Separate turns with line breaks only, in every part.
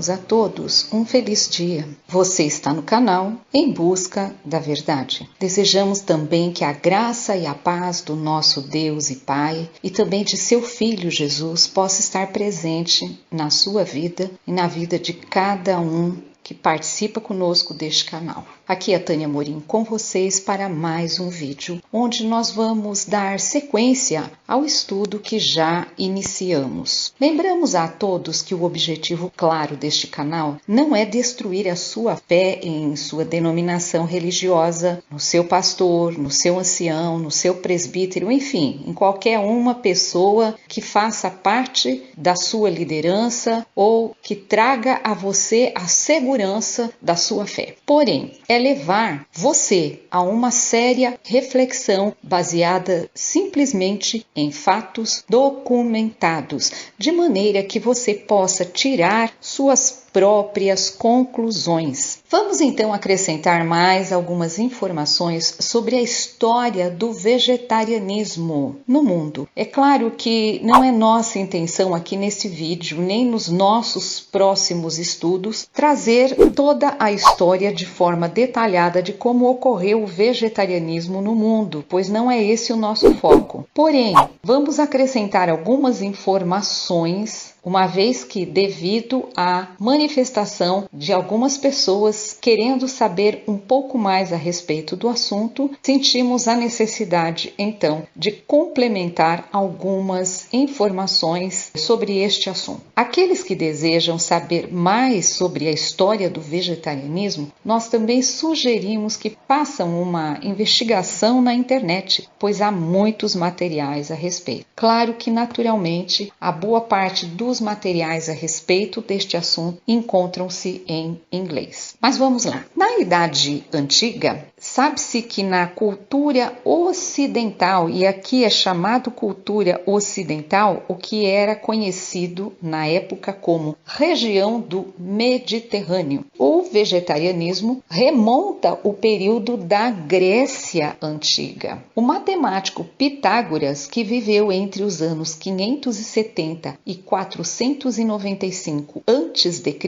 Desejamos a todos um feliz dia. Você está no canal Em Busca da Verdade. Desejamos também que a graça e a paz do nosso Deus e Pai e também de seu Filho Jesus possa estar presente na sua vida e na vida de cada um que participa conosco deste canal. Aqui é a Tânia Morim com vocês para mais um vídeo, onde nós vamos dar sequência ao estudo que já iniciamos. Lembramos a todos que o objetivo claro deste canal não é destruir a sua fé em sua denominação religiosa, no seu pastor, no seu ancião, no seu presbítero, enfim, em qualquer uma pessoa que faça parte da sua liderança ou que traga a você a segurança da sua fé. Porém, é levar você a uma séria reflexão baseada simplesmente em fatos documentados, de maneira que você possa tirar suas próprias conclusões. Vamos então acrescentar mais algumas informações sobre a história do vegetarianismo no mundo. É claro que não é nossa intenção aqui nesse vídeo, nem nos nossos próximos estudos, trazer toda a história de forma detalhada de como ocorreu o vegetarianismo no mundo, pois não é esse o nosso foco. Porém, vamos acrescentar algumas informações, uma vez que, devido à manifestação de algumas pessoas querendo saber um pouco mais a respeito do assunto, sentimos a necessidade, então, de complementar algumas informações sobre este assunto. Aqueles que desejam saber mais sobre a história do vegetarianismo, nós também sugerimos que façam uma investigação na internet, pois há muitos materiais a respeito. Claro que, naturalmente, a boa parte dos materiais a respeito deste assunto encontram-se em inglês. Mas vamos lá. Na Idade Antiga, sabe-se que na cultura ocidental, e aqui é chamado cultura ocidental, o que era conhecido na época como região do Mediterrâneo. O vegetarianismo remonta o período da Grécia Antiga. O matemático Pitágoras, que viveu entre os anos 570 e 495 a.C.,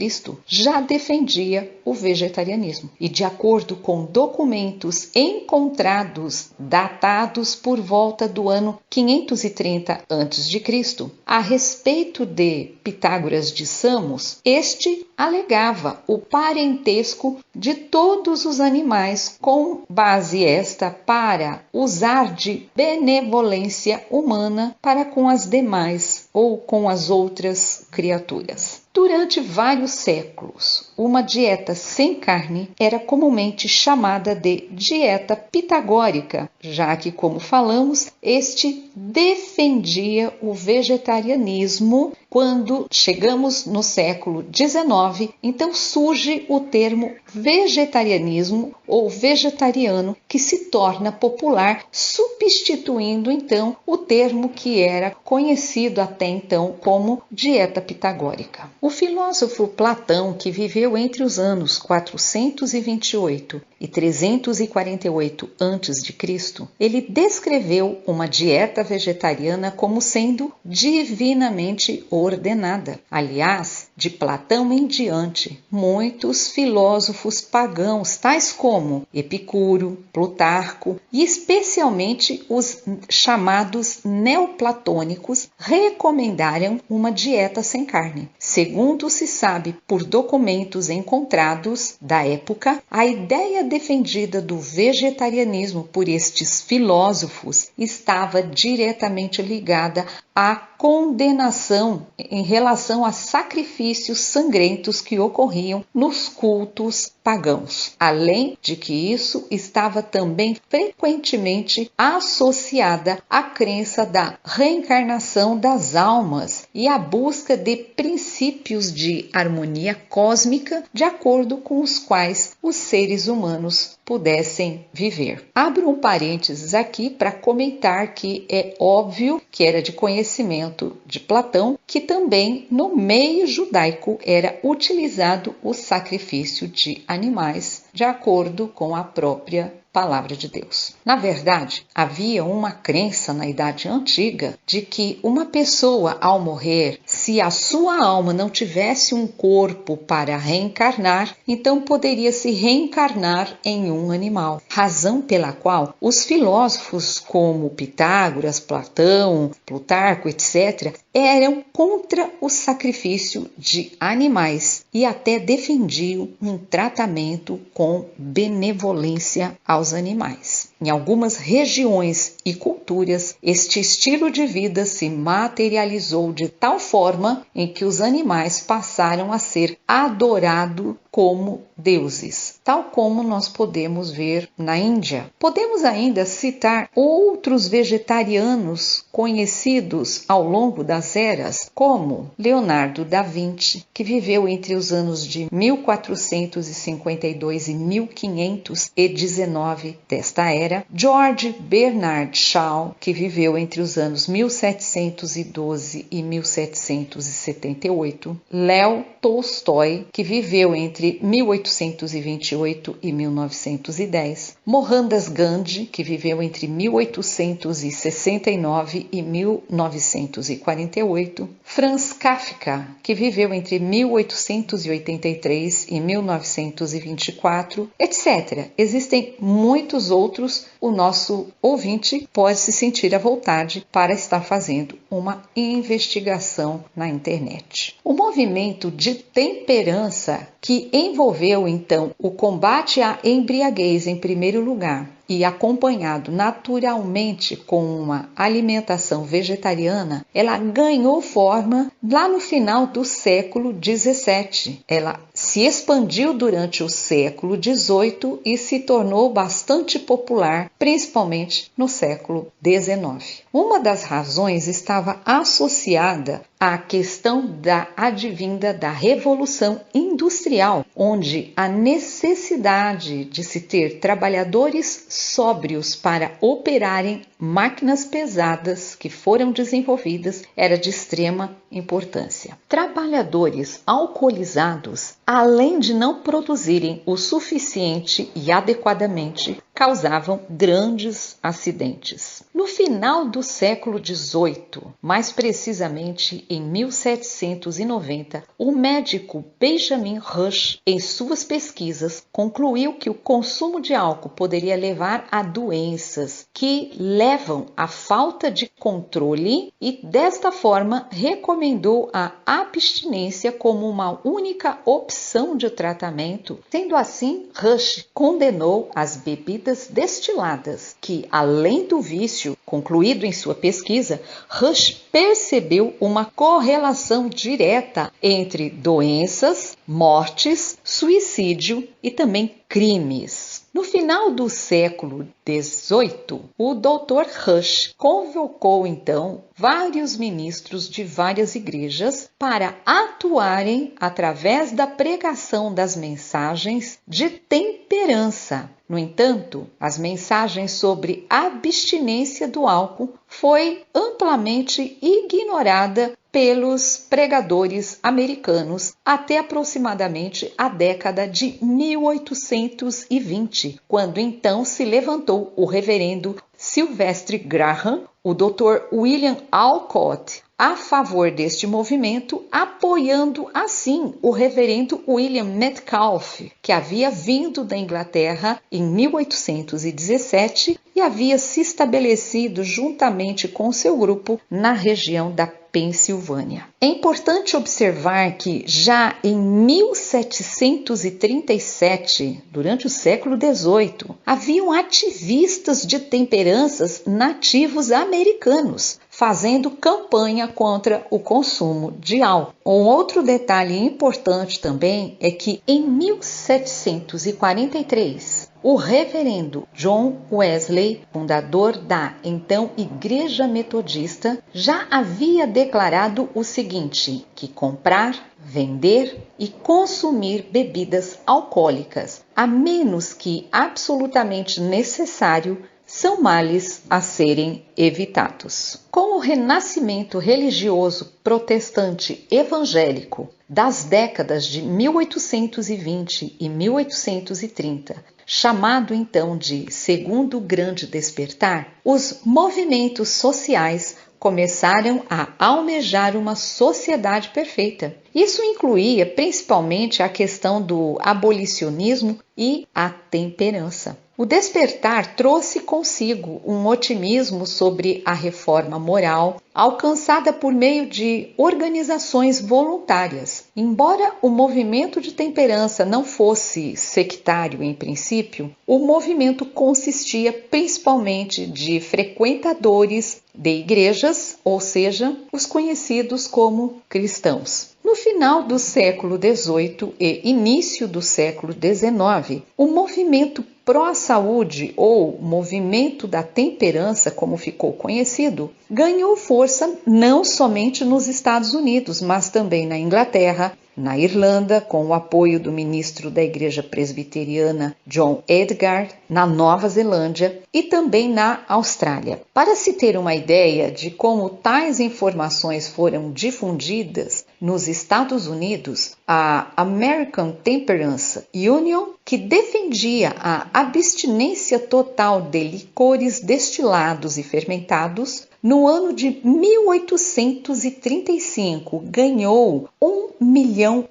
já defendia o vegetarianismo. E de acordo com documentos encontrados datados por volta do ano 530 a.C., a respeito de Pitágoras de Samos, este alegava o parentesco de todos os animais, com base esta para usar de benevolência humana para com as demais ou com as outras criaturas. Durante vários séculos, uma dieta sem carne era comumente chamada de dieta pitagórica, já que, como falamos, este defendia o vegetarianismo. Quando chegamos no século XIX, então surge o termo vegetarianismo ou vegetariano, que se torna popular, substituindo então o termo que era conhecido até então como dieta pitagórica. O filósofo Platão, que viveu entre os anos 428 e 348 a.C., ele descreveu uma dieta vegetariana como sendo divinamente ordenada. Aliás, de Platão em diante, muitos filósofos pagãos, tais como Epicuro, Plutarco e especialmente os chamados neoplatônicos, recomendaram uma dieta sem carne. Segundo se sabe por documentos encontrados da época, a ideia defendida do vegetarianismo por estes filósofos estava diretamente ligada à condenação em relação a sacrifícios sangrentos que ocorriam nos cultos pagãos. Além de que isso estava também frequentemente associada à crença da reencarnação das almas e à busca de princípios de harmonia cósmica de acordo com os quais os seres humanos pudessem viver. Abro um parênteses aqui para comentar que é óbvio que era de conhecimento de Platão que também no meio judaico era utilizado o sacrifício de animais de acordo com a própria Palavra de Deus. Na verdade, havia uma crença na Idade Antiga de que uma pessoa, ao morrer, se a sua alma não tivesse um corpo para reencarnar, então poderia se reencarnar em um animal. Razão pela qual os filósofos como Pitágoras, Platão, Plutarco, etc., eram contra o sacrifício de animais e até defendiam um tratamento com benevolência aos animais. Em algumas regiões e culturas, este estilo de vida se materializou de tal forma em que os animais passaram a ser adorados como deuses, tal como nós podemos ver na Índia. Podemos ainda citar outros vegetarianos conhecidos ao longo das eras, como Leonardo da Vinci, que viveu entre os anos de 1452 e 1519 desta era, George Bernard Shaw, que viveu entre os anos 1712 e 1778, Léo Tolstói, que viveu entre 1828 e 1910, Mohandas Gandhi, que viveu entre 1869 e 1948, Franz Kafka, que viveu entre 1883 e 1924, etc. Existem muitos outros. O nosso ouvinte pode se sentir à vontade para estar fazendo uma investigação na internet. O movimento de temperança, que envolveu então o combate à embriaguez em primeiro lugar e acompanhado naturalmente com uma alimentação vegetariana, ela ganhou forma lá no final do século XVII. Ela se expandiu durante o século XVIII e se tornou bastante popular, principalmente no século XIX. Uma das razões estava associada à questão da advinda da Revolução Industrial, onde a necessidade de se ter trabalhadores sóbrios para operarem máquinas pesadas que foram desenvolvidas era de extrema importância. Trabalhadores alcoolizados, além de não produzirem o suficiente e adequadamente, causavam grandes acidentes. No final do século XVIII, mais precisamente em 1790, o médico Benjamin Rush, em suas pesquisas, concluiu que o consumo de álcool poderia levar a doenças que levam à falta de controle e, desta forma, recomendou a abstinência como uma única opção de tratamento. Sendo assim, Rush condenou as bebidas destiladas, que, além do vício concluído em sua pesquisa, Rush percebeu uma correlação direta entre doenças, mortes, suicídio e também crimes. No final do século XVIII, o Dr. Rush convocou então vários ministros de várias igrejas para atuarem através da pregação das mensagens de temperança. No entanto, as mensagens sobre abstinência do álcool foi amplamente ignorada pelos pregadores americanos até aproximadamente a década de 1820, quando então se levantou o reverendo Sylvester Graham, o Dr. William Alcott, a favor deste movimento, apoiando assim o reverendo William Metcalfe, que havia vindo da Inglaterra em 1817 e havia se estabelecido juntamente com seu grupo na região da Pensilvânia. É importante observar que já em 1737, durante o século XVIII, haviam ativistas de temperanças nativos americanos fazendo campanha contra o consumo de álcool. Um outro detalhe importante também é que em 1743, o reverendo John Wesley, fundador da então Igreja Metodista, já havia declarado o seguinte, que comprar, vender e consumir bebidas alcoólicas, a menos que absolutamente necessário, são males a serem evitados. Com o renascimento religioso protestante evangélico das décadas de 1820 e 1830, chamado então de Segundo Grande Despertar, os movimentos sociais começaram a almejar uma sociedade perfeita. Isso incluía principalmente a questão do abolicionismo e a temperança. O despertar trouxe consigo um otimismo sobre a reforma moral alcançada por meio de organizações voluntárias. Embora o movimento de temperança não fosse sectário em princípio, o movimento consistia principalmente de frequentadores de igrejas, ou seja, os conhecidos como cristãos. No final do século XVIII e início do século XIX, o movimento pró-saúde, ou movimento da temperança, como ficou conhecido, ganhou força não somente nos Estados Unidos, mas também na Inglaterra, na Irlanda, com o apoio do ministro da Igreja Presbiteriana John Edgar, na Nova Zelândia e também na Austrália. Para se ter uma ideia de como tais informações foram difundidas nos Estados Unidos, a American Temperance Union, que defendia a abstinência total de licores destilados e fermentados, no ano de 1835 ganhou 1,5 milhão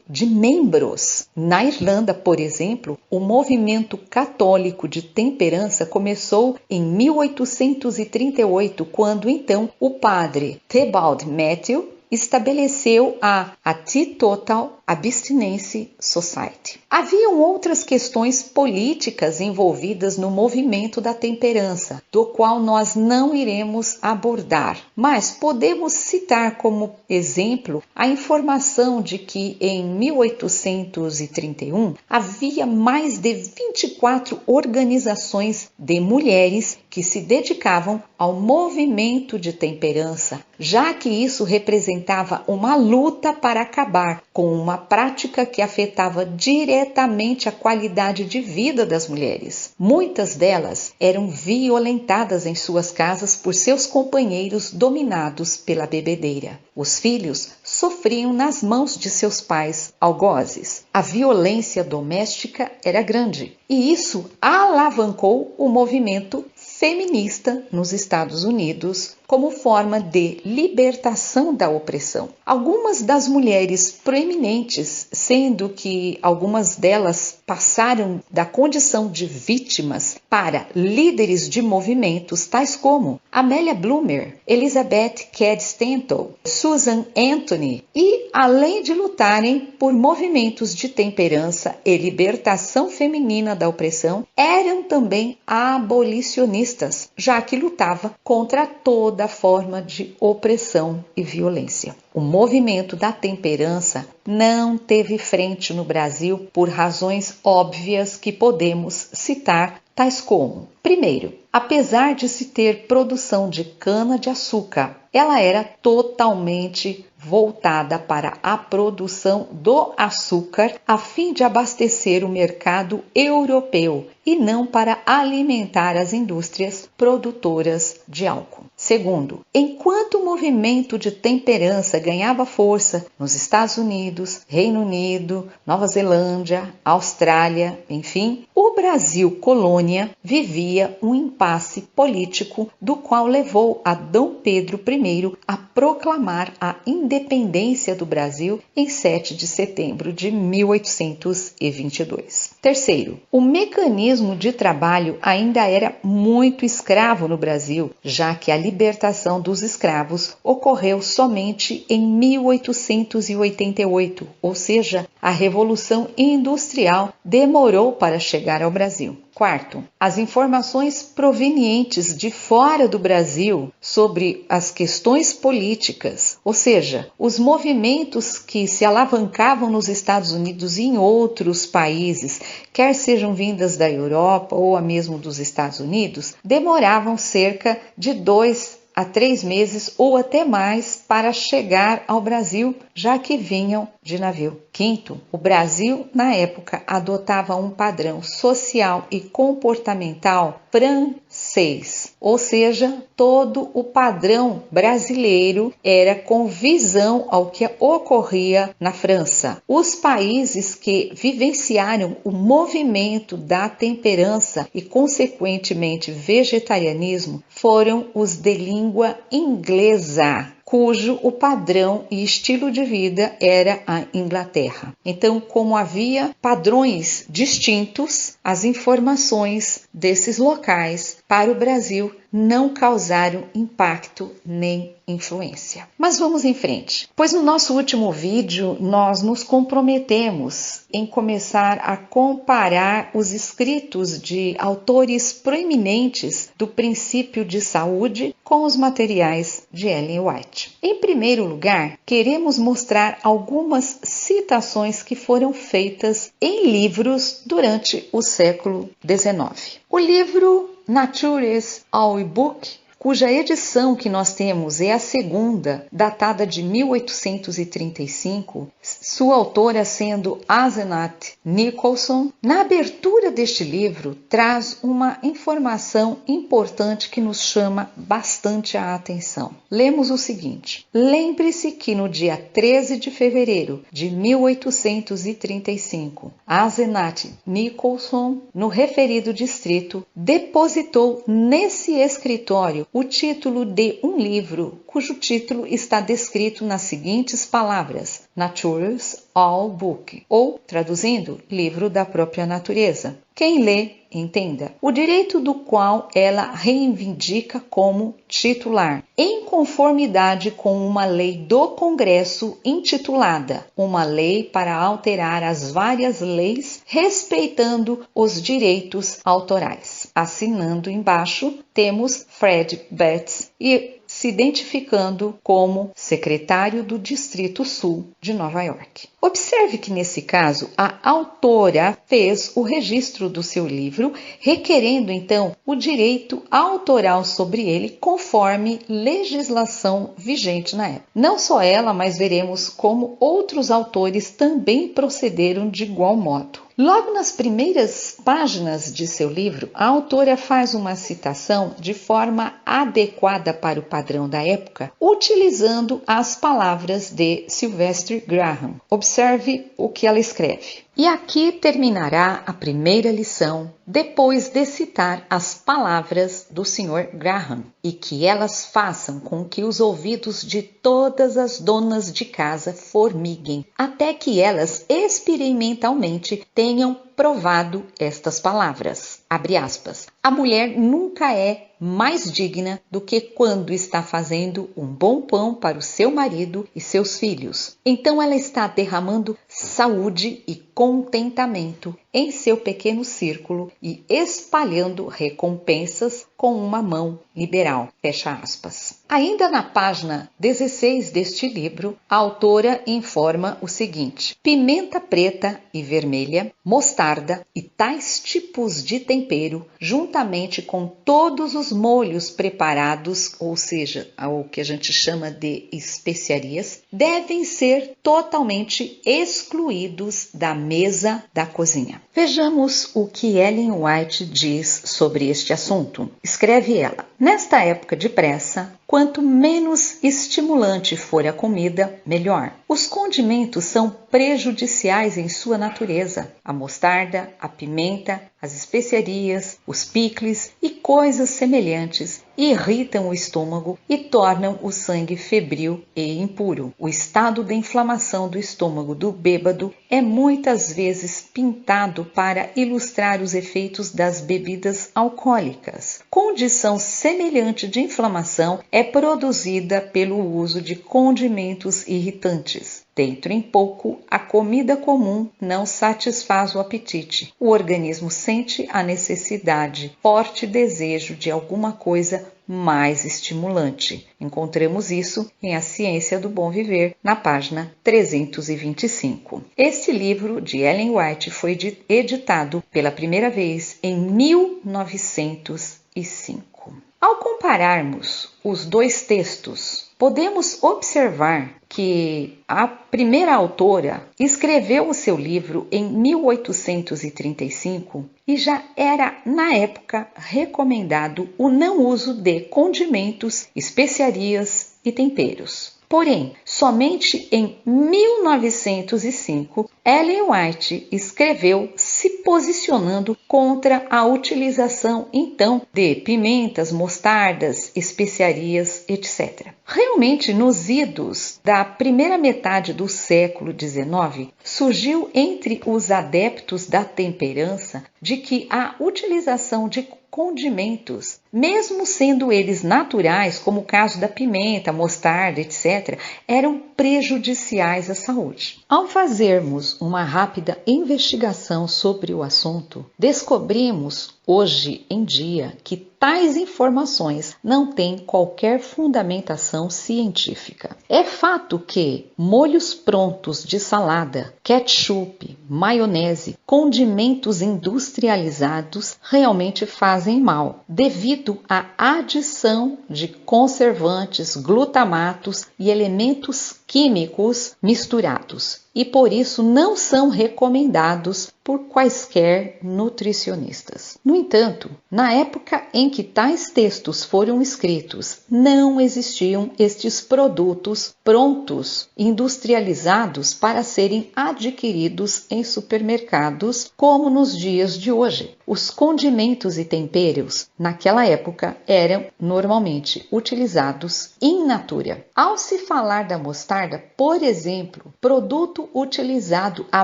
de membros. Na Irlanda, por exemplo, o movimento católico de temperança começou em 1838, quando então o padre Theobald Matthew estabeleceu a Teetotal Abstinence Society. Haviam outras questões políticas envolvidas no movimento da temperança, do qual nós não iremos abordar, mas podemos citar como exemplo a informação de que em 1831 havia mais de 24 organizações de mulheres que se dedicavam ao movimento de temperança, já que isso representava uma luta para acabar com uma prática que afetava diretamente a qualidade de vida das mulheres. Muitas delas eram violentadas em suas casas por seus companheiros dominados pela bebedeira. Os filhos sofriam nas mãos de seus pais algozes. A violência doméstica era grande e isso alavancou o movimento feminista nos Estados Unidos como forma de libertação da opressão. Algumas das mulheres proeminentes, sendo que algumas delas passaram da condição de vítimas para líderes de movimentos tais como Amelia Bloomer, Elizabeth Cady Stanton, Susan Anthony, e além de lutarem por movimentos de temperança e libertação feminina da opressão, eram também abolicionistas, já que lutava contra toda forma de opressão e violência. O movimento da temperança não teve frente no Brasil por razões óbvias que podemos citar, tais como: primeiro, apesar de se ter produção de cana-de-açúcar, ela era totalmente voltada para a produção do açúcar a fim de abastecer o mercado europeu e não para alimentar as indústrias produtoras de álcool. Segundo, enquanto o movimento de temperança ganhava força nos Estados Unidos, Reino Unido, Nova Zelândia, Austrália, enfim, o Brasil colônia vivia um impasse político do qual levou a Dom Pedro I a proclamar a independência do Brasil em 7 de setembro de 1822. Terceiro, o mecanismo de trabalho ainda era muito escravo no Brasil, já que a libertação dos escravos ocorreu somente em 1888, ou seja, a Revolução Industrial demorou para chegar ao Brasil. Quarto, as informações provenientes de fora do Brasil sobre as questões políticas, ou seja, os movimentos que se alavancavam nos Estados Unidos e em outros países, quer sejam vindas da Europa ou mesmo dos Estados Unidos, demoravam cerca de 2 a 3 meses ou até mais para chegar ao Brasil, já que vinham de navio. Quinto, o Brasil, na época, adotava um padrão social e comportamental francês, ou seja, todo o padrão brasileiro era com visão ao que ocorria na França. Os países que vivenciaram o movimento da temperança e, consequentemente, vegetarianismo foram os de língua inglesa, cujo o padrão e estilo de vida era a Inglaterra. Então, como havia padrões distintos, as informações desses locais para o Brasil não causaram impacto nem influência. Mas vamos em frente, pois no nosso último vídeo nós nos comprometemos em começar a comparar os escritos de autores proeminentes do princípio de saúde com os materiais de Ellen White. Em primeiro lugar, queremos mostrar algumas citações que foram feitas em livros durante o século XIX. O livro Nature's All Book, cuja edição que nós temos é a segunda, datada de 1835, sua autora sendo Asenath Nicholson. Na abertura deste livro, traz uma informação importante que nos chama bastante a atenção. Lemos o seguinte: lembre-se que no dia 13 de fevereiro de 1835, Asenath Nicholson, no referido distrito, depositou nesse escritório o título de um livro, cujo título está descrito nas seguintes palavras: Nature's All Book, ou, traduzindo, livro da própria natureza. Quem lê, entenda. O direito do qual ela reivindica como titular, em conformidade com uma lei do Congresso intitulada Uma Lei para Alterar as Várias Leis Respeitando os Direitos Autorais. Assinando embaixo, temos Fred Betts e se identificando como secretário do Distrito Sul de Nova York. Observe que nesse caso a autora fez o registro do seu livro, requerendo então o direito autoral sobre ele conforme legislação vigente na época. Não só ela, mas veremos como outros autores também procederam de igual modo. Logo nas primeiras páginas de seu livro, a autora faz uma citação de forma adequada para o padrão da época, utilizando as palavras de Sylvester Graham. Observe o que ela escreve. E aqui terminará a primeira lição, depois de citar as palavras do Sr. Graham, e que elas façam com que os ouvidos de todas as donas de casa formiguem, até que elas experimentalmente tenham provado estas palavras. Abre aspas. A mulher nunca é mais digna do que quando está fazendo um bom pão para o seu marido e seus filhos. Então ela está derramando saúde e contentamento em seu pequeno círculo e espalhando recompensas com uma mão liberal. Fecha aspas. Ainda na página 16 deste livro, a autora informa o seguinte: pimenta preta e vermelha, mostarda e tais tipos de tempero, juntamente com todos os molhos preparados, ou seja, o que a gente chama de especiarias, devem ser totalmente excluídos da mesa da cozinha. Vejamos o que Ellen White diz sobre este assunto. Escreve ela: nesta época de pressa, quanto menos estimulante for a comida, melhor. Os condimentos são prejudiciais em sua natureza. A mostarda, a pimenta, as especiarias, os picles e coisas semelhantes irritam o estômago e tornam o sangue febril e impuro. O estado de inflamação do estômago do bêbado é muitas vezes pintado para ilustrar os efeitos das bebidas alcoólicas. Condição semelhante de inflamação é produzida pelo uso de condimentos irritantes. Dentro em pouco, a comida comum não satisfaz o apetite. O organismo sente a necessidade, forte desejo de alguma coisa mais estimulante. Encontramos isso em A Ciência do Bom Viver, na página 325. Este livro de Ellen White foi editado pela primeira vez em 1900 5. Ao compararmos os dois textos, podemos observar que a primeira autora escreveu o seu livro em 1835 e já era, na época, recomendado o não uso de condimentos, especiarias e temperos. Porém, somente em 1905, Ellen White escreveu se posicionando contra a utilização, então, de pimentas, mostardas, especiarias, etc. Realmente, nos idos da primeira metade do século XIX, surgiu entre os adeptos da temperança de que a utilização de condimentos, mesmo sendo eles naturais, como o caso da pimenta, mostarda, etc., eram prejudiciais à saúde. Ao fazermos uma rápida investigação sobre o assunto, descobrimos hoje em dia que tais informações não têm qualquer fundamentação científica. É fato que molhos prontos de salada, ketchup, maionese, condimentos industrializados realmente fazem mal, devido à adição de conservantes, glutamatos e elementos químicos misturados, e por isso não são recomendados por quaisquer nutricionistas. No entanto, na época em que tais textos foram escritos, não existiam estes produtos prontos, industrializados para serem adquiridos em supermercados, como nos dias de hoje. Os condimentos e temperos, naquela época, eram normalmente utilizados in natura. Ao se falar da mostarda, por exemplo, produto utilizado há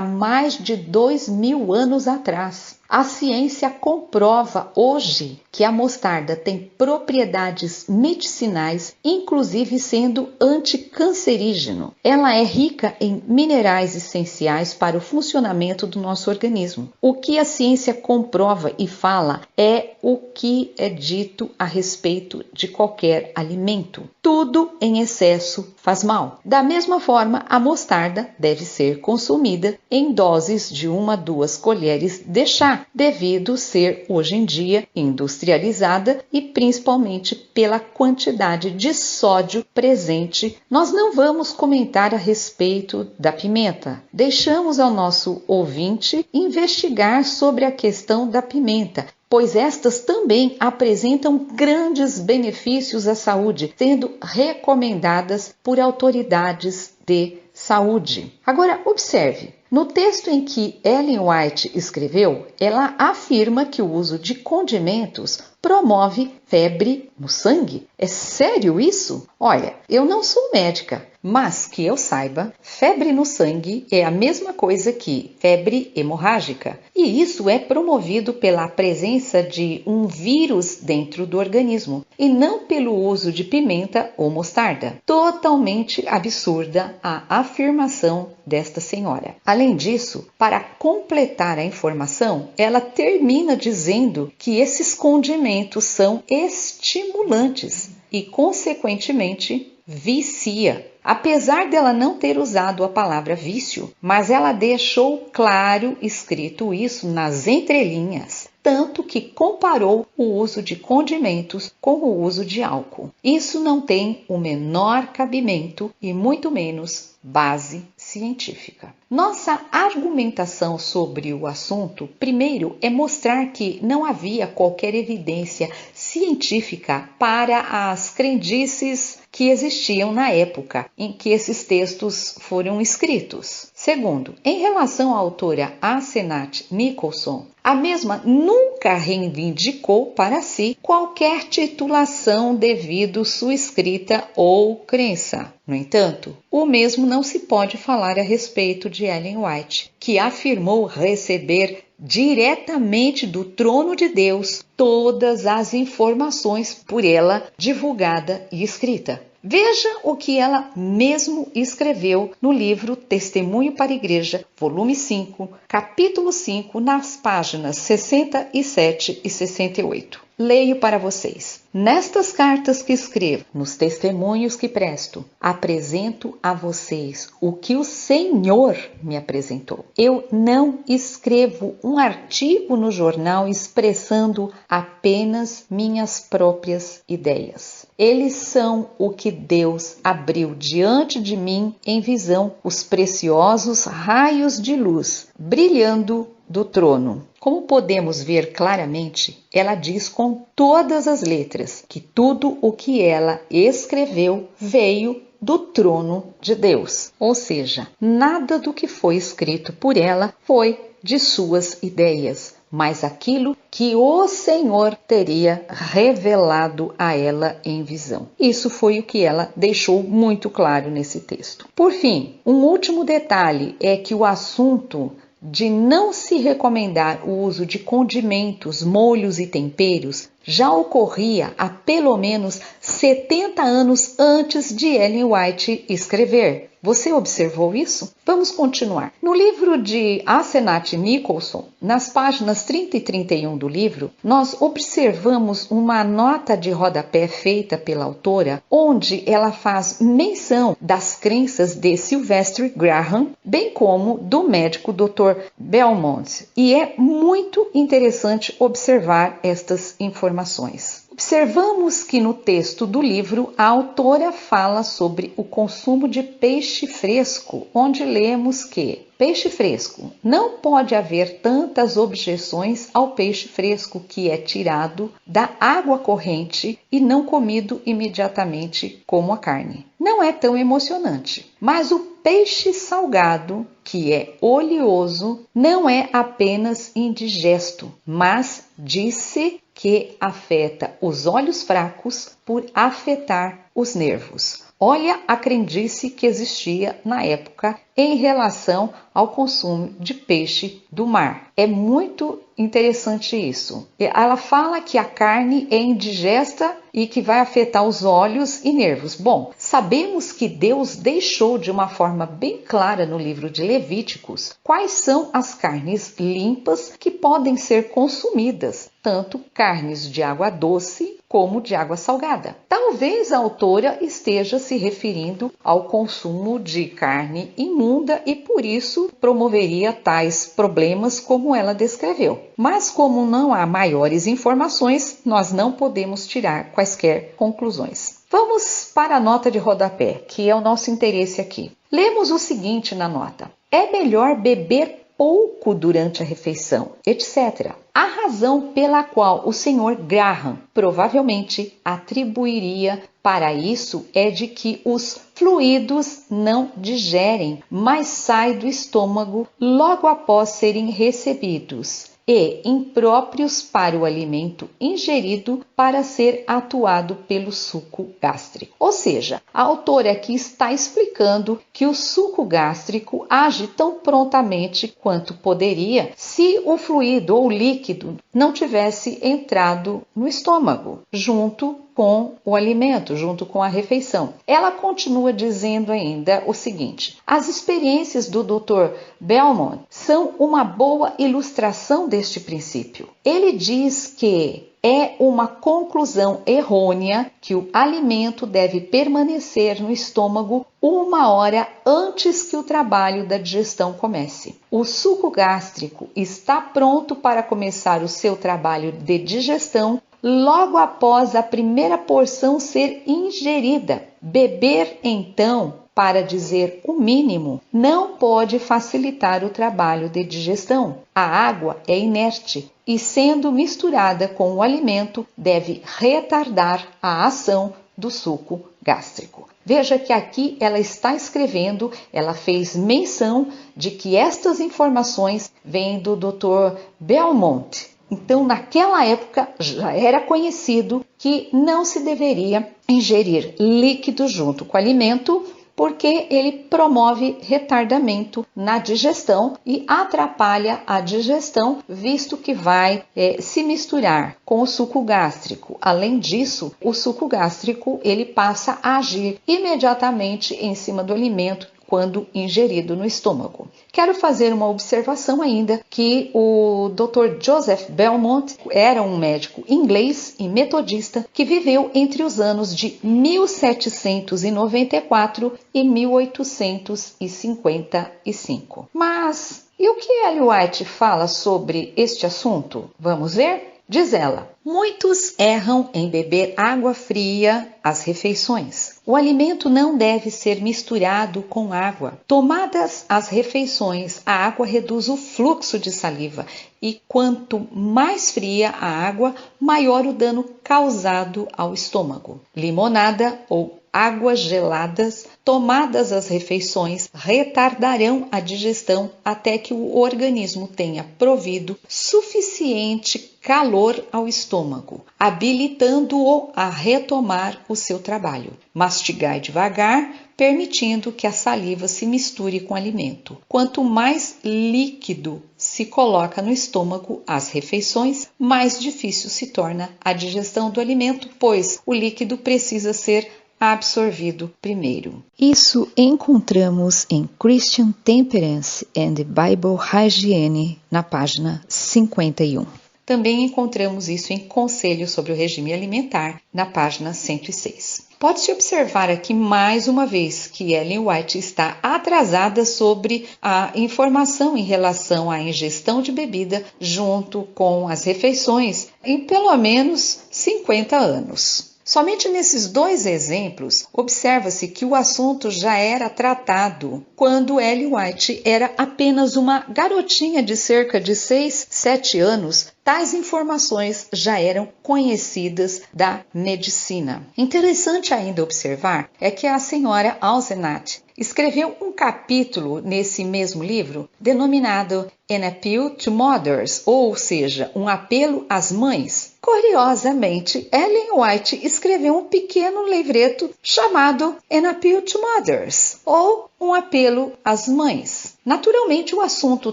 mais de 2000 anos atrás, a ciência comprova hoje que a mostarda tem propriedades medicinais, inclusive sendo anticancerígeno. Ela é rica em minerais essenciais para o funcionamento do nosso organismo. O que a ciência comprova e fala é o que é dito a respeito de qualquer alimento. Tudo em excesso faz mal. Da mesma forma, a mostarda deve ser consumida em doses de 1 a 2 colheres de chá, devido ser hoje em dia industrializada e principalmente pela quantidade de sódio presente. Nós não vamos comentar a respeito da pimenta. Deixamos ao nosso ouvinte investigar sobre a questão da pimenta, pois estas também apresentam grandes benefícios à saúde, sendo recomendadas por autoridades de saúde. Agora, observe. No texto em que Ellen White escreveu, ela afirma que o uso de condimentos promove febre no sangue. É sério isso? Olha, eu não sou médica, mas que eu saiba, febre no sangue é a mesma coisa que febre hemorrágica. E isso é promovido pela presença de um vírus dentro do organismo e não pelo uso de pimenta ou mostarda. Totalmente absurda a afirmação desta senhora. Além disso, para completar a informação, ela termina dizendo que esses condimentos são estimulantes e, consequentemente, vicia. Apesar dela não ter usado a palavra vício, mas ela deixou claro escrito isso nas entrelinhas, tanto que comparou o uso de condimentos com o uso de álcool. Isso não tem o menor cabimento e muito menos base científica. Nossa argumentação sobre o assunto, primeiro, é mostrar que não havia qualquer evidência científica para as crendices que existiam na época em que esses textos foram escritos. Segundo, em relação à autora Asenath Nicholson, a mesma nunca reivindicou para si qualquer titulação devido sua escrita ou crença. No entanto, o mesmo não se pode falar a respeito de Ellen White, que afirmou receber diretamente do trono de Deus todas as informações por ela divulgada e escrita. Veja o que ela mesmo escreveu no livro Testemunho para a Igreja, volume 5, capítulo 5, nas páginas 67 e 68. Leio para vocês. Nestas cartas que escrevo, nos testemunhos que presto, apresento a vocês o que o Senhor me apresentou. Eu não escrevo um artigo no jornal expressando apenas minhas próprias ideias. Eles são o que Deus abriu diante de mim em visão, os preciosos raios de luz brilhando do trono. Como podemos ver claramente, ela diz com todas as letras que tudo o que ela escreveu veio do trono de Deus. Ou seja, nada do que foi escrito por ela foi de suas ideias, mas aquilo que o Senhor teria revelado a ela em visão. Isso foi o que ela deixou muito claro nesse texto. Por fim, um último detalhe é que o assunto de não se recomendar o uso de condimentos, molhos e temperos já ocorria há pelo menos 70 anos antes de Ellen White escrever. Você observou isso? Vamos continuar. No livro de Asenath Nicholson, nas páginas 30 e 31 do livro, nós observamos uma nota de rodapé feita pela autora, onde ela faz menção das crenças de Sylvester Graham, bem como do médico Dr. Belmont. E é muito interessante observar estas informações. Observamos que no texto do livro a autora fala sobre o consumo de peixe fresco, onde lemos que peixe fresco, não pode haver tantas objeções ao peixe fresco que é tirado da água corrente e não comido imediatamente como a carne. Não é tão emocionante, mas o peixe salgado, que é oleoso, não é apenas indigesto, mas disse que afeta os olhos fracos por afetar os nervos. Olha a crendice que existia na época em relação ao consumo de peixe do mar. É muito interessante isso. Ela fala que a carne é indigesta e que vai afetar os olhos e nervos. Bom, sabemos que Deus deixou de uma forma bem clara no livro de Levíticos quais são as carnes limpas que podem ser consumidas, tanto carnes de água doce como de água salgada. Talvez a autora esteja se referindo ao consumo de carne imunda e por isso promoveria tais problemas como ela descreveu. Mas como não há maiores informações, nós não podemos tirar quaisquer conclusões. Vamos para a nota de rodapé, que é o nosso interesse aqui. Lemos o seguinte na nota: é melhor beber pouco durante a refeição, etc. A razão pela qual o Sr. Graham provavelmente atribuiria para isso é de que os fluidos não digerem, mas saem do estômago logo após serem recebidos e impróprios para o alimento ingerido para ser atuado pelo suco gástrico. Ou seja, a autora aqui está explicando que o suco gástrico age tão prontamente quanto poderia se o fluido ou líquido não tivesse entrado no estômago, junto com o alimento, junto com a refeição. Ela continua dizendo ainda o seguinte: as experiências do Dr. Belmont são uma boa ilustração deste princípio. Ele diz que é uma conclusão errônea que o alimento deve permanecer no estômago 1 hora antes que o trabalho da digestão comece. O suco gástrico está pronto para começar o seu trabalho de digestão logo após a primeira porção ser ingerida. Beber, então, para dizer o mínimo, não pode facilitar o trabalho de digestão. A água é inerte e, sendo misturada com o alimento, deve retardar a ação do suco gástrico. Veja que aqui ela está escrevendo, ela fez menção de que estas informações vêm do Dr. Belmont. Então, naquela época, já era conhecido que não se deveria ingerir líquido junto com o alimento, porque ele promove retardamento na digestão e atrapalha a digestão, visto que vai se misturar com o suco gástrico. Além disso, o suco gástrico ele passa a agir imediatamente em cima do alimento, quando ingerido no estômago. Quero fazer uma observação ainda que o Dr. Joseph Belmont era um médico inglês e metodista que viveu entre os anos de 1794 e 1855. Mas e o que Ellen White fala sobre este assunto? Vamos ver? Diz ela: muitos erram em beber água fria às refeições. O alimento não deve ser misturado com água. Tomadas as refeições, a água reduz o fluxo de saliva e quanto mais fria a água, maior o dano causado ao estômago. Limonada ou águas geladas tomadas as refeições retardarão a digestão até que o organismo tenha provido suficiente calor ao estômago, habilitando-o a retomar o seu trabalho. Mastigar devagar, permitindo que a saliva se misture com o alimento. Quanto mais líquido se coloca no estômago às refeições, mais difícil se torna a digestão do alimento, pois o líquido precisa ser absorvido primeiro. Isso encontramos em Christian Temperance and Bible Hygiene, na página 51. Também encontramos isso em Conselho sobre o Regime Alimentar, na página 106. Pode-se observar aqui mais uma vez que Ellen White está atrasada sobre a informação em relação à ingestão de bebida junto com as refeições em pelo menos 50 anos. Somente nesses dois exemplos, observa-se que o assunto já era tratado quando Ellen White era apenas uma garotinha de cerca de 6, 7 anos. Tais informações já eram conhecidas da medicina. Interessante ainda observar é que a senhora Ausenat escreveu um capítulo nesse mesmo livro denominado An Appeal to Mothers, ou seja, um apelo às mães. Curiosamente, Ellen White escreveu um pequeno livreto chamado An Appeal to Mothers, ou um apelo às mães. Naturalmente, o assunto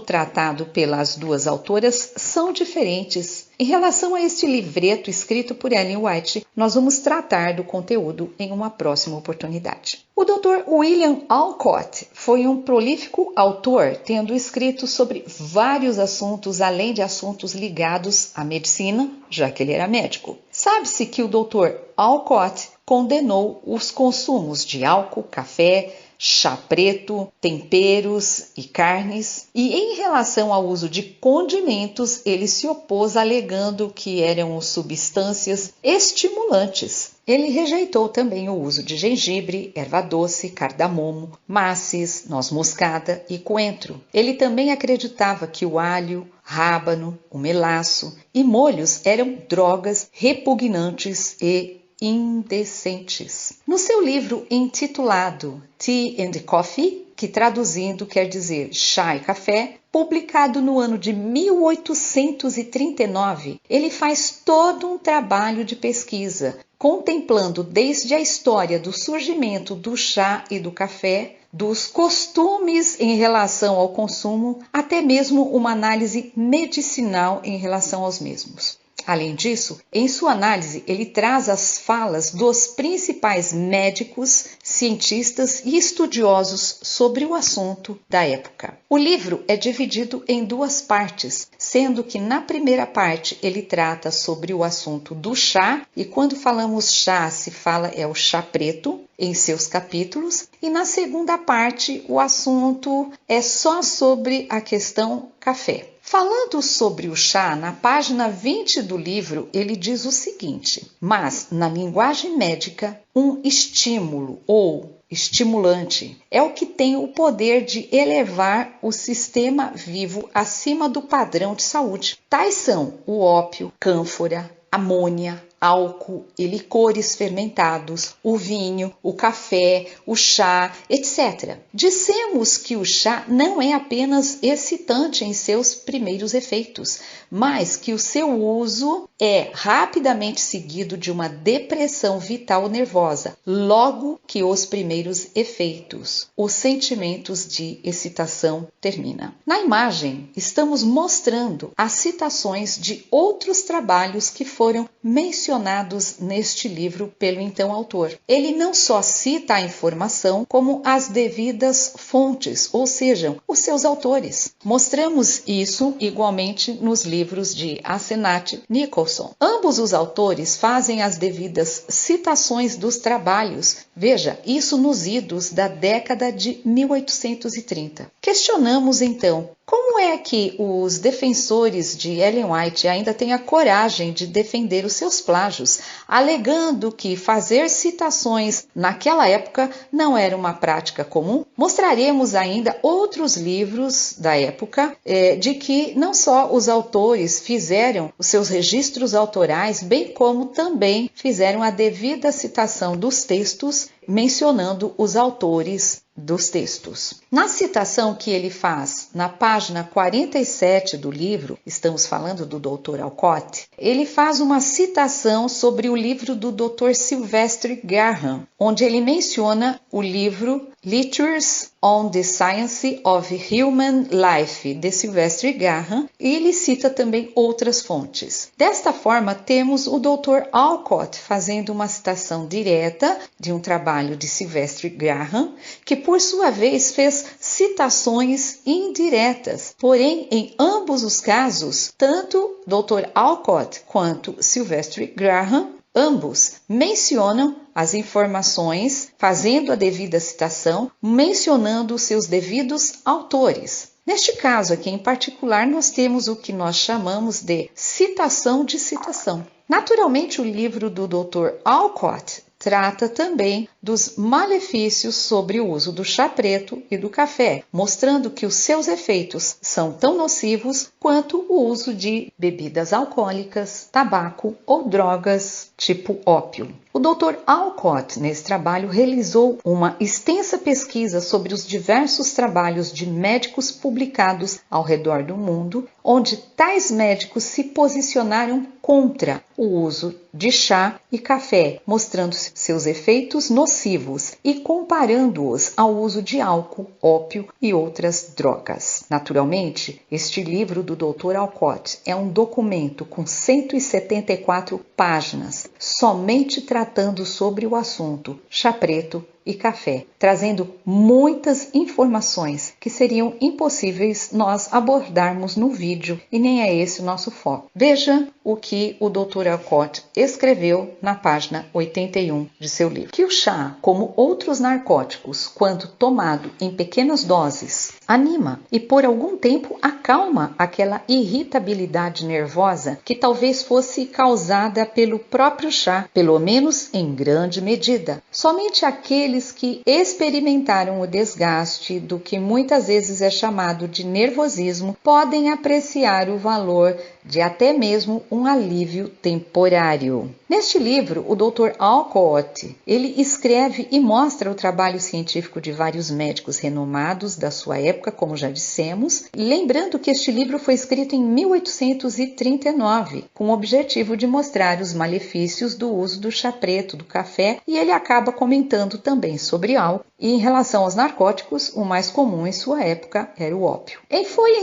tratado pelas duas autoras são diferentes. Em relação a este livreto escrito por Ellen White, nós vamos tratar do conteúdo em uma próxima oportunidade. O Dr. William Alcott foi um prolífico autor, tendo escrito sobre vários assuntos, além de assuntos ligados à medicina, já que ele era médico. Sabe-se que o Dr. Alcott condenou os consumos de álcool, café, chá preto, temperos e carnes, e em relação ao uso de condimentos, ele se opôs alegando que eram substâncias estimulantes. Ele rejeitou também o uso de gengibre, erva doce, cardamomo, masses, noz moscada e coentro. Ele também acreditava que o alho, rábano, o melaço e molhos eram drogas repugnantes e indecentes. No seu livro intitulado Tea and Coffee, que traduzindo quer dizer chá e café, publicado no ano de 1839, ele faz todo um trabalho de pesquisa, contemplando desde a história do surgimento do chá e do café, dos costumes em relação ao consumo, até mesmo uma análise medicinal em relação aos mesmos. Além disso, em sua análise, ele traz as falas dos principais médicos, cientistas e estudiosos sobre o assunto da época. O livro é dividido em duas partes, sendo que na primeira parte ele trata sobre o assunto do chá, e quando falamos chá, se fala o chá preto, em seus capítulos, e na segunda parte o assunto é só sobre a questão café. Falando sobre o chá, na página 20 do livro, ele diz o seguinte: mas, na linguagem médica, um estímulo ou estimulante é o que tem o poder de elevar o sistema vivo acima do padrão de saúde. Tais são o ópio, cânfora, amônia, álcool e licores fermentados, o vinho, o café, o chá, etc. Dissemos que o chá não é apenas excitante em seus primeiros efeitos, mas que o seu uso é rapidamente seguido de uma depressão vital nervosa, logo que os primeiros efeitos, os sentimentos de excitação terminam. Na imagem, estamos mostrando as citações de outros trabalhos que foram mencionados mencionados neste livro pelo então autor. Ele não só cita a informação, como as devidas fontes, ou seja, os seus autores. Mostramos isso igualmente nos livros de Asenat Nicholson. Ambos os autores fazem as devidas citações dos trabalhos. Veja, isso nos idos da década de 1830. Questionamos então, como é que os defensores de Ellen White ainda têm a coragem de defender os seus plágios, alegando que fazer citações naquela época não era uma prática comum? Mostraremos ainda outros livros da época de que não só os autores fizeram os seus registros autorais, bem como também fizeram a devida citação dos textos, mencionando os autores dos textos. Na citação que ele faz na página 47 do livro, estamos falando do Dr. Alcott, ele faz uma citação sobre o livro do Dr. Sylvester Graham, onde ele menciona o livro Lectures on the Science of Human Life, de Sylvester Graham, e ele cita também outras fontes. Desta forma, temos o Dr. Alcott fazendo uma citação direta de um trabalho de Sylvester Graham, que por sua vez fez citações indiretas. Porém, em ambos os casos, tanto Dr. Alcott quanto Sylvester Graham, ambos mencionam as informações, fazendo a devida citação, mencionando os seus devidos autores. Neste caso aqui em particular, nós temos o que nós chamamos de citação de citação. Naturalmente, o livro do Dr. Alcott trata também dos malefícios sobre o uso do chá preto e do café, mostrando que os seus efeitos são tão nocivos quanto o uso de bebidas alcoólicas, tabaco ou drogas tipo ópio. O Dr. Alcott, nesse trabalho, realizou uma extensa pesquisa sobre os diversos trabalhos de médicos publicados ao redor do mundo, onde tais médicos se posicionaram contra o uso de chá e café, mostrando seus efeitos nocivos e comparando-os ao uso de álcool, ópio e outras drogas. Naturalmente, este livro do Dr. Alcott é um documento com 174 páginas, somente tratando sobre o assunto chá preto e café, trazendo muitas informações que seriam impossíveis nós abordarmos no vídeo, e nem é esse o nosso foco. Veja o que o Dr. Alcott escreveu na página 81 de seu livro. Que o chá, como outros narcóticos, quando tomado em pequenas doses, anima e por algum tempo acalma aquela irritabilidade nervosa que talvez fosse causada pelo próprio chá, pelo menos em grande medida. Somente aqueles que experimentaram o desgaste do que muitas vezes é chamado de nervosismo podem apreciar o valor de até mesmo um alívio temporário. Neste livro, o Dr. Alcott, ele escreve e mostra o trabalho científico de vários médicos renomados da sua época, como já dissemos, lembrando que este livro foi escrito em 1839, com o objetivo de mostrar os malefícios do uso do chá preto, do café, e ele acaba comentando também sobre álcool, e em relação aos narcóticos, o mais comum em sua época era o ópio. E foi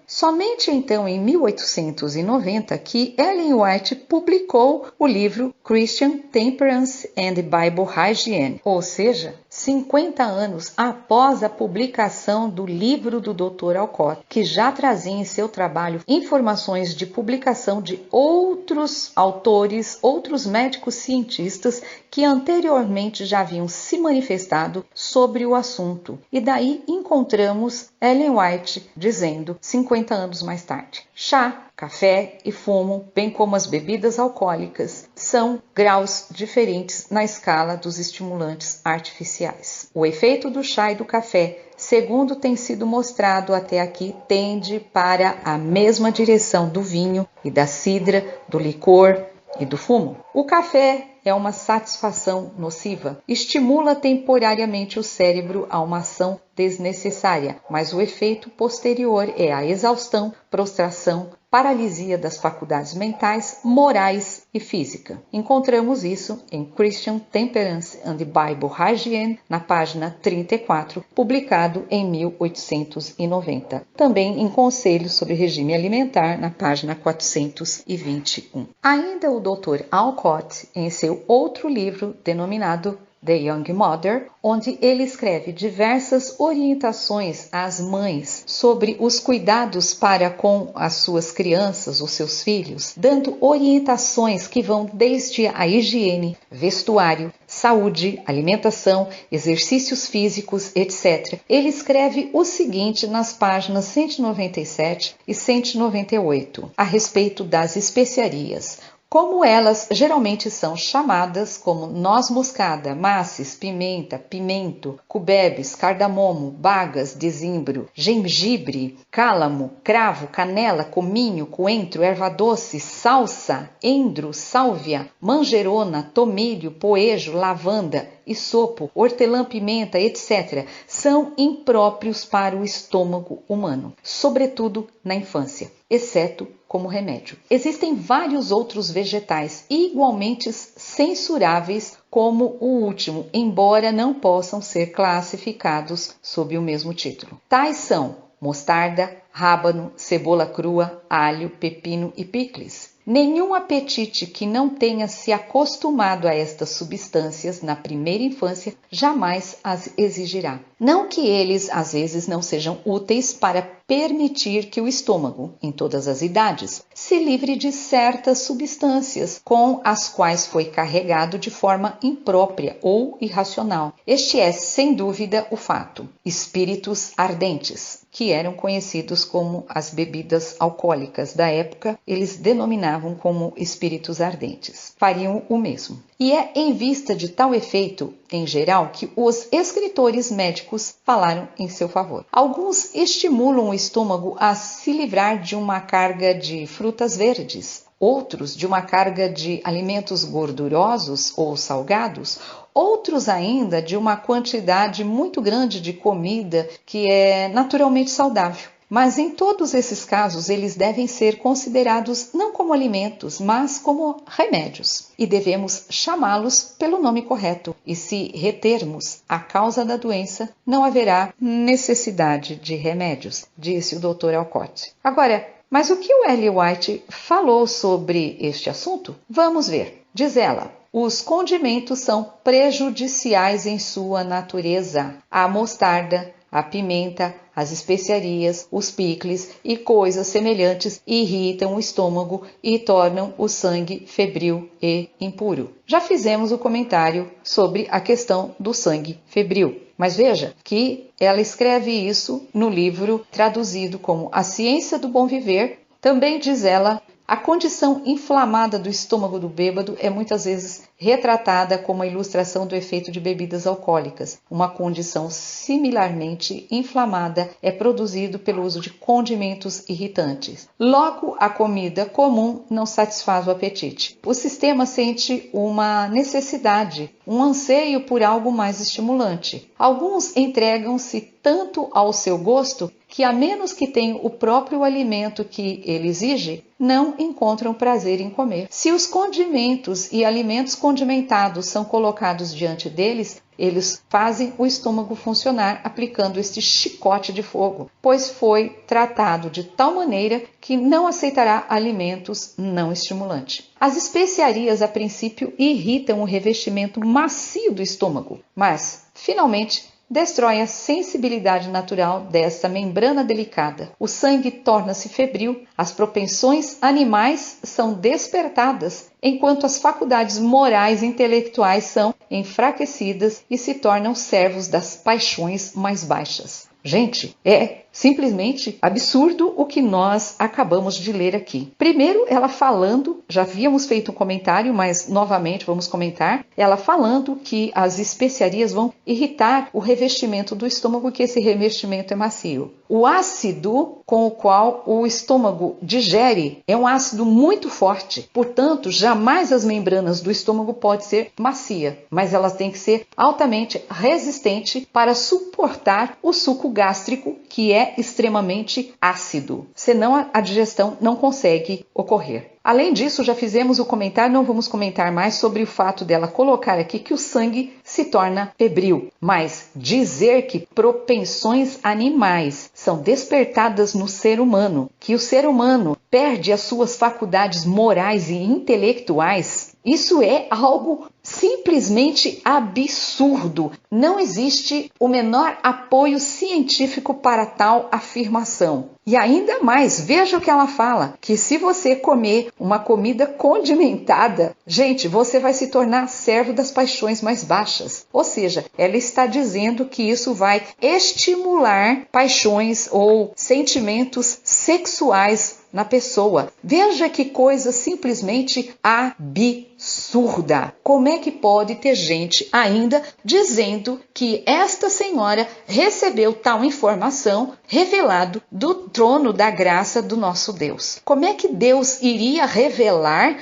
somente em 1890, que Ellen White publicou o livro Christian Temperance and Bible Hygiene, ou seja, 50 anos após a publicação do livro do Dr. Alcott, que já trazia em seu trabalho informações de publicação de outros autores, outros médicos cientistas que anteriormente já haviam se manifestado sobre o assunto. E daí encontramos Ellen White dizendo, 50 anos mais tarde, chá, café e fumo, bem como as bebidas alcoólicas, são graus diferentes na escala dos estimulantes artificiais. O efeito do chá e do café, segundo tem sido mostrado até aqui, tende para a mesma direção do vinho e da cidra, do licor e do fumo. O café é uma satisfação nociva, estimula temporariamente o cérebro a uma ação desnecessária, mas o efeito posterior é a exaustão, prostração, paralisia das faculdades mentais, morais e física. Encontramos isso em Christian Temperance and Bible Hygiene, na página 34, publicado em 1890. Também em Conselhos sobre Regime Alimentar, na página 421. Ainda o Dr. Alcott, em seu outro livro denominado The Young Mother, onde ele escreve diversas orientações às mães sobre os cuidados para com as suas crianças, os seus filhos, dando orientações que vão desde a higiene, vestuário, saúde, alimentação, exercícios físicos, etc. Ele escreve o seguinte nas páginas 197 e 198, a respeito das especiarias. Como elas geralmente são chamadas como noz moscada, maces, pimenta, pimento, cubebes, cardamomo, bagas, dezimbro, gengibre, cálamo, cravo, canela, cominho, coentro, erva doce, salsa, endro, sálvia, manjerona, tomilho, poejo, lavanda, isopo, hortelã-pimenta, etc., são impróprios para o estômago humano, sobretudo na infância, exceto como remédio. Existem vários outros vegetais igualmente censuráveis como o último, embora não possam ser classificados sob o mesmo título. Tais são mostarda, rábano, cebola crua, alho, pepino e picles. Nenhum apetite que não tenha se acostumado a estas substâncias na primeira infância jamais as exigirá. Não que eles, às vezes, não sejam úteis para permitir que o estômago, em todas as idades, se livre de certas substâncias com as quais foi carregado de forma imprópria ou irracional. Este é, sem dúvida, o fato. Espíritos ardentes, que eram conhecidos como as bebidas alcoólicas da época, eles denominavam como espíritos ardentes. Fariam o mesmo. E é em vista de tal efeito, em geral, que os escritores médicos falaram em seu favor. Alguns estimulam o estômago a se livrar de uma carga de frutas verdes, outros de uma carga de alimentos gordurosos ou salgados, outros ainda de uma quantidade muito grande de comida que é naturalmente saudável. Mas em todos esses casos, eles devem ser considerados não como alimentos, mas como remédios. E devemos chamá-los pelo nome correto. E se retermos a causa da doença, não haverá necessidade de remédios, disse o Dr. Alcott. Agora, mas o que o Ellen White falou sobre este assunto? Vamos ver. Diz ela: os condimentos são prejudiciais em sua natureza. A mostarda, a pimenta, as especiarias, os picles e coisas semelhantes irritam o estômago e tornam o sangue febril e impuro. Já fizemos o comentário sobre a questão do sangue febril, mas veja que ela escreve isso no livro traduzido como A Ciência do Bom Viver. Também diz ela: a condição inflamada do estômago do bêbado é muitas vezes retratada como a ilustração do efeito de bebidas alcoólicas. Uma condição similarmente inflamada é produzido pelo uso de condimentos irritantes. Logo, a comida comum não satisfaz o apetite. O sistema sente uma necessidade, um anseio por algo mais estimulante. Alguns entregam-se tanto ao seu gosto que, a menos que tenham o próprio alimento que ele exige, não encontram prazer em comer. Se os condimentos e alimentos condimentados são colocados diante deles, eles fazem o estômago funcionar aplicando este chicote de fogo, pois foi tratado de tal maneira que não aceitará alimentos não estimulantes. As especiarias, a princípio, irritam o revestimento macio do estômago, mas, finalmente, destrói a sensibilidade natural dessa membrana delicada. O sangue torna-se febril, as propensões animais são despertadas, enquanto as faculdades morais e intelectuais são enfraquecidas e se tornam servos das paixões mais baixas. Gente, é simplesmente absurdo o que nós acabamos de ler aqui. Primeiro, ela falando, já havíamos feito um comentário, mas novamente vamos comentar, ela falando que as especiarias vão irritar o revestimento do estômago, que esse revestimento é macio. O ácido com o qual o estômago digere é um ácido muito forte, portanto, jamais as membranas do estômago podem ser macia, mas elas têm que ser altamente resistentes para suportar o suco gástrico, que é é extremamente ácido, senão a digestão não consegue ocorrer. Além disso, já fizemos o comentário, não vamos comentar mais sobre o fato dela colocar aqui que o sangue se torna febril, mas dizer que propensões animais são despertadas no ser humano, que o ser humano perde as suas faculdades morais e intelectuais, isso é algo simplesmente absurdo. Não existe o menor apoio científico para tal afirmação. E ainda mais, veja o que ela fala, que se você comer uma comida condimentada, gente, você vai se tornar servo das paixões mais baixas. Ou seja, ela está dizendo que isso vai estimular paixões ou sentimentos sexuais na pessoa. Veja que coisa simplesmente absurda. Como é que pode ter gente ainda dizendo que esta senhora recebeu tal informação revelado do trono da graça do nosso Deus? Como é que Deus iria revelar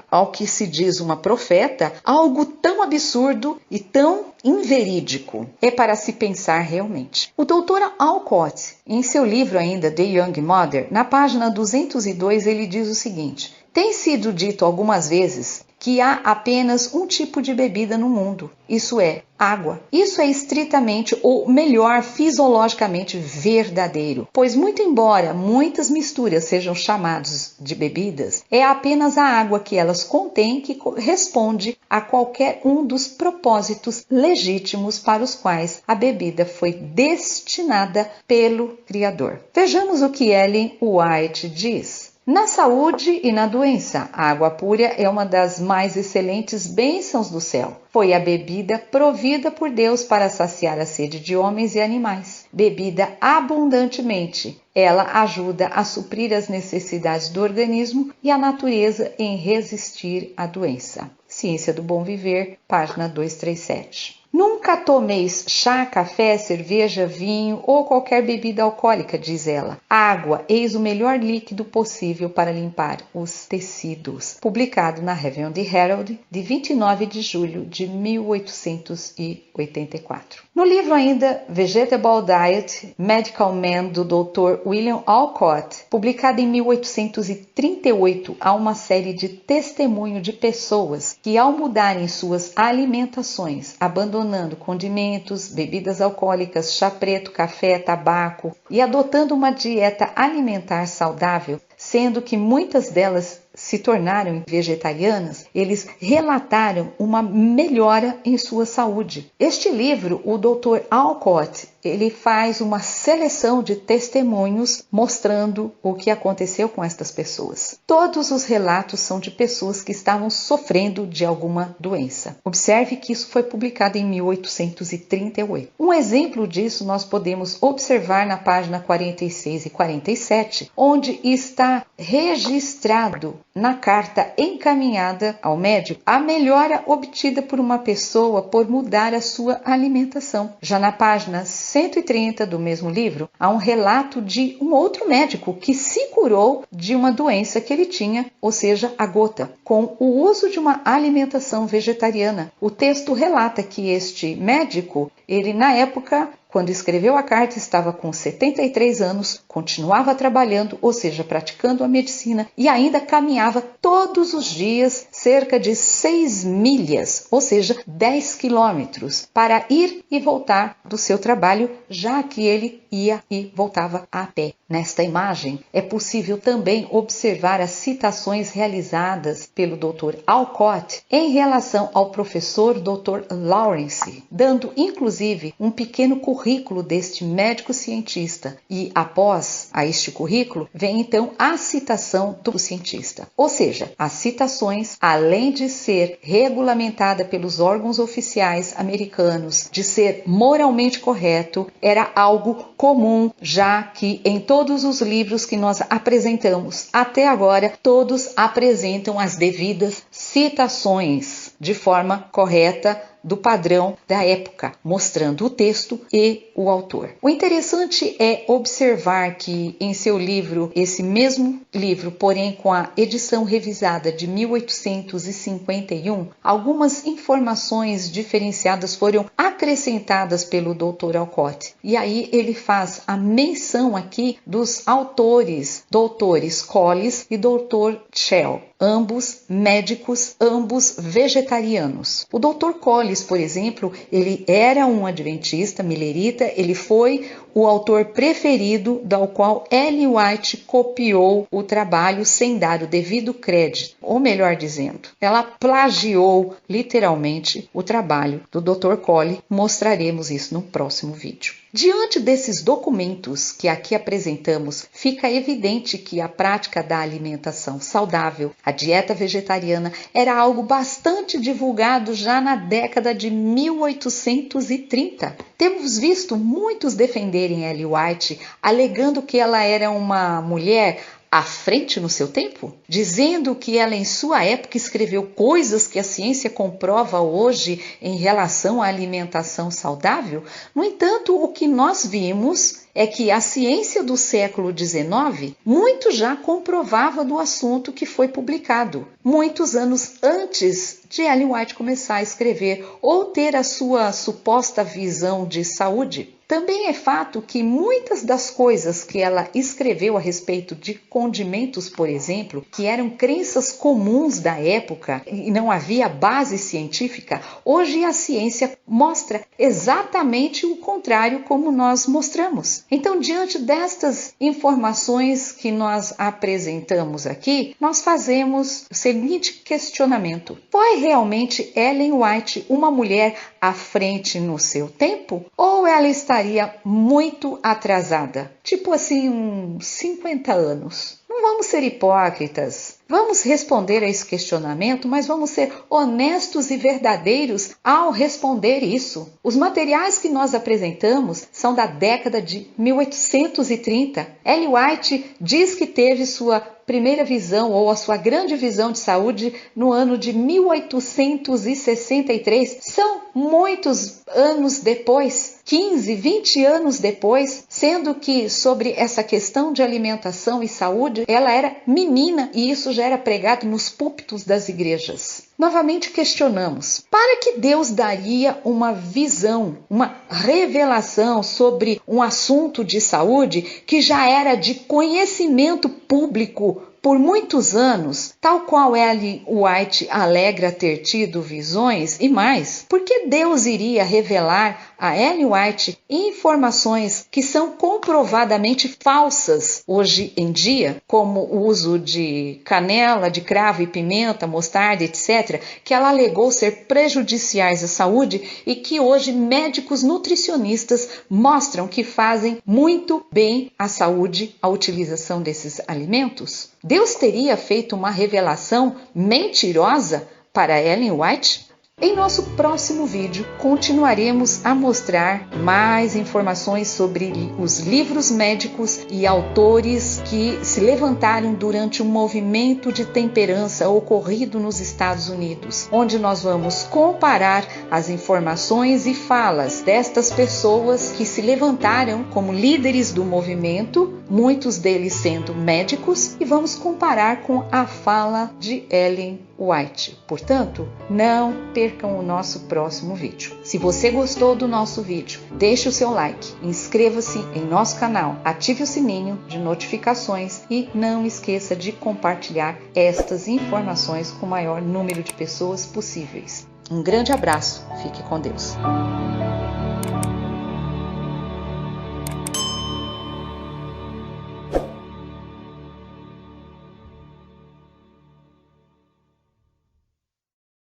ao que se diz uma profeta algo tão absurdo e tão inverídico? É para se pensar realmente. O Dr. Alcott, em seu livro ainda The Young Mother, na página 202, ele diz o seguinte: tem sido dito algumas vezes que há apenas um tipo de bebida no mundo, isso é, água. Isso é estritamente, ou melhor, fisiologicamente verdadeiro, pois muito embora muitas misturas sejam chamadas de bebidas, é apenas a água que elas contêm que responde a qualquer um dos propósitos legítimos para os quais a bebida foi destinada pelo Criador. Vejamos o que Ellen White diz. Na saúde e na doença, a água pura é uma das mais excelentes bênçãos do céu. Foi a bebida provida por Deus para saciar a sede de homens e animais. Bebida abundantemente, ela ajuda a suprir as necessidades do organismo e a natureza em resistir à doença. Ciência do Bom Viver, página 237. Nunca tomeis chá, café, cerveja, vinho ou qualquer bebida alcoólica, diz ela. Água, eis o melhor líquido possível para limpar os tecidos. Publicado na Review the Herald, de 29 de julho de 1884. No livro ainda Vegetable Diet, Medical Man, do Dr. William Alcott, publicado em 1838, há uma série de testemunhos de pessoas que, ao mudarem suas alimentações, abandonando condimentos, bebidas alcoólicas, chá preto, café, tabaco e adotando uma dieta alimentar saudável, sendo que muitas delas se tornaram vegetarianas, eles relataram uma melhora em sua saúde. Este livro, o Dr. Alcott, ele faz uma seleção de testemunhos mostrando o que aconteceu com estas pessoas. Todos os relatos são de pessoas que estavam sofrendo de alguma doença. Observe que isso foi publicado em 1838. Um exemplo disso nós podemos observar na página 46 e 47, onde está registrado na carta encaminhada ao médico a melhora obtida por uma pessoa por mudar a sua alimentação. Já na página 130 do mesmo livro, há um relato de um outro médico que se curou de uma doença que ele tinha, ou seja, a gota, com o uso de uma alimentação vegetariana. O texto relata que este médico, ele na época, quando escreveu a carta, estava com 73 anos, continuava trabalhando, ou seja, praticando a medicina, e ainda caminhava todos os dias cerca de 6 milhas, ou seja, 10 quilômetros, para ir e voltar do seu trabalho, já que ele ia e voltava a pé. Nesta imagem, é possível também observar as citações realizadas pelo Dr. Alcott em relação ao professor Dr. Lawrence, dando inclusive um pequeno currículo deste médico cientista, e após a este currículo vem então a citação do cientista. Ou seja, as citações, além de ser regulamentada pelos órgãos oficiais americanos, de ser moralmente correto, era algo comum, já que em todos os livros que nós apresentamos até agora, todos apresentam as devidas citações de forma correta do padrão da época, mostrando o texto e o autor. O interessante é observar que em seu livro, esse mesmo livro, porém com a edição revisada de 1851, algumas informações diferenciadas foram acrescentadas pelo Dr. Alcott. E aí ele faz a menção aqui dos autores, doutores Colles e Dr. Shell, ambos médicos, ambos vegetarianos. O Dr. Colles, por exemplo, ele era um adventista milerita, ele foi o autor preferido do qual Ellen White copiou o trabalho sem dar o devido crédito, ou melhor dizendo, ela plagiou literalmente o trabalho do Dr. Colles. Mostraremos isso no próximo vídeo. Diante desses documentos que aqui apresentamos, fica evidente que a prática da alimentação saudável, a dieta vegetariana, era algo bastante divulgado já na década de 1830. Temos visto muitos defenderem Ellen White, alegando que ela era uma mulher à frente no seu tempo, dizendo que ela em sua época escreveu coisas que a ciência comprova hoje em relação à alimentação saudável. No entanto, o que nós vimos é que a ciência do século XIX muito já comprovava do assunto que foi publicado, muitos anos antes de Ellen White começar a escrever ou ter a sua suposta visão de saúde. Também é fato que muitas das coisas que ela escreveu a respeito de condimentos, por exemplo, que eram crenças comuns da época e não havia base científica, hoje a ciência mostra exatamente o contrário, como nós mostramos. Então, diante destas informações que nós apresentamos aqui, nós fazemos o seguinte questionamento: foi realmente Ellen White uma mulher à frente no seu tempo? Ou ela estaria muito atrasada? Tipo assim, uns 50 anos. Não vamos ser hipócritas. Vamos responder a esse questionamento, mas vamos ser honestos e verdadeiros ao responder isso. Os materiais que nós apresentamos são da década de 1830. Ellen White diz que teve sua primeira visão ou a sua grande visão de saúde no ano de 1863. São muitos anos depois, 15, 20 anos depois, sendo que sobre essa questão de alimentação e saúde, ela era menina e isso já era pregado nos púlpitos das igrejas. Novamente questionamos, para que Deus daria uma visão, uma revelação sobre um assunto de saúde que já era de conhecimento público por muitos anos, tal qual Ellen White alegra ter tido visões e mais? Por que Deus iria revelar a Ellen White informações que são comprovadamente falsas hoje em dia, como o uso de canela, de cravo e pimenta, mostarda, etc., que ela alegou ser prejudiciais à saúde e que hoje médicos nutricionistas mostram que fazem muito bem à saúde a utilização desses alimentos? Deus teria feito uma revelação mentirosa para Ellen White? Em nosso próximo vídeo, continuaremos a mostrar mais informações sobre os livros médicos e autores que se levantaram durante um movimento de temperança ocorrido nos Estados Unidos, onde nós vamos comparar as informações e falas destas pessoas que se levantaram como líderes do movimento, muitos deles sendo médicos, e vamos comparar com a fala de Ellen White. Portanto, não percam o nosso próximo vídeo. Se você gostou do nosso vídeo, deixe o seu like, inscreva-se em nosso canal, ative o sininho de notificações e não esqueça de compartilhar estas informações com o maior número de pessoas possíveis. Um grande abraço, fique com Deus.